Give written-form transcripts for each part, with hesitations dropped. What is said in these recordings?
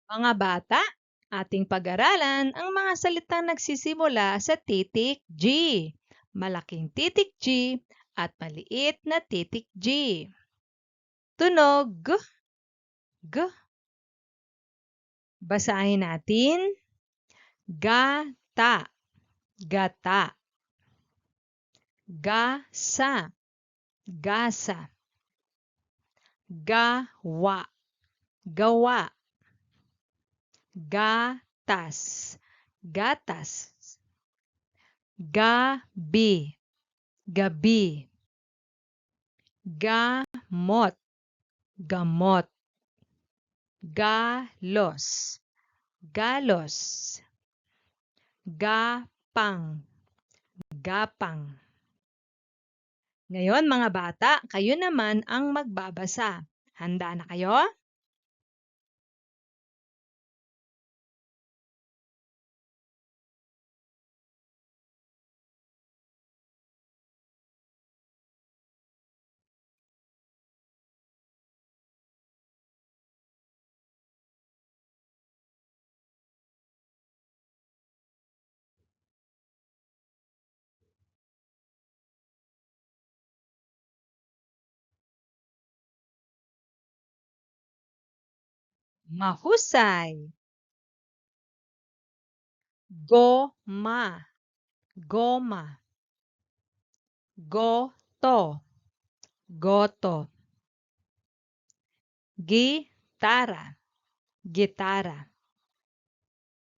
Mga bata, ating pag-aralan ang mga salitang nagsisimula sa titik G, malaking titik G at maliit na titik G. Tunog G, G. Basahin natin. Gata, gata. Gasa, gasa. Gawa, gawa. Gatas, gatas. Gabi, gabi. Gamot, gamot. Galos, galos. Gapang, gapang. Ngayon mga bata, kayo naman ang magbabasa. Handa na kayo? Mahusay. Goma, goma. Goto, goto. Gitara, gitara.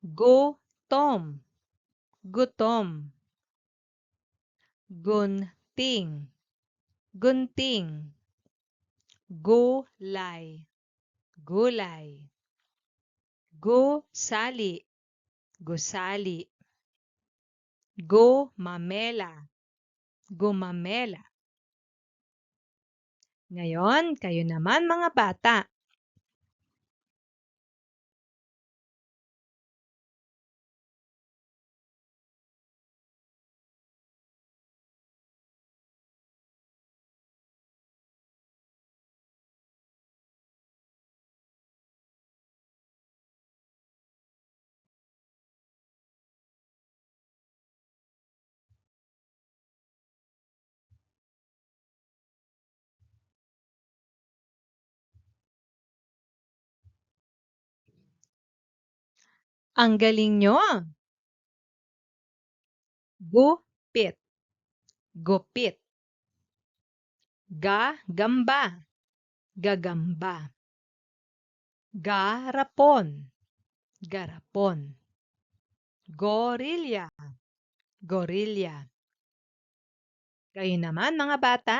Gutom, gutom. Gunting, gunting. Gulay, gulay. Gusali, gusali. Gumamela, gumamela. Ngayon, kayo naman mga bata. Ang galing nyo. Gupit, gupit. Gagamba, gagamba. Garapon, garapon. Gorilya, gorilya. Kayo naman mga bata.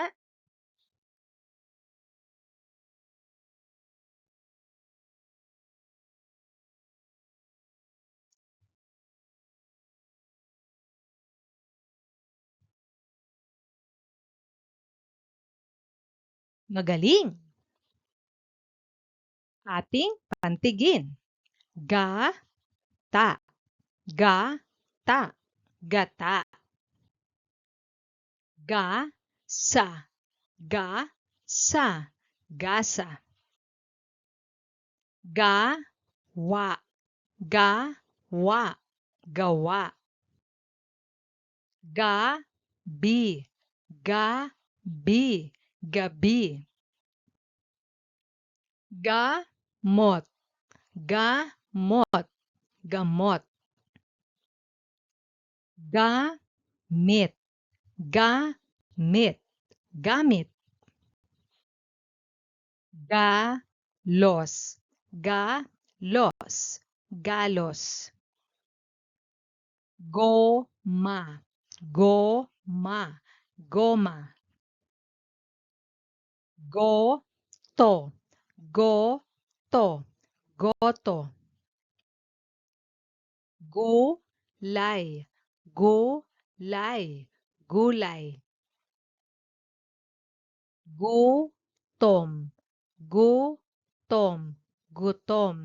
Magaling. Ating pantigin. Ga, ta, ga, ta, gata. Ga, sa, ga, sa, gasa. Ga, wa, ga, wa, gawa. Ga, bi, ga, bi, gabi. Gamot, gamot, gamot. Gamit, gamit, gamit. Galos, galos, galos. Goma, goma, goma. Goto, goto, goto. Gulay, gulay, gulay. Gutom, gutom, gutom.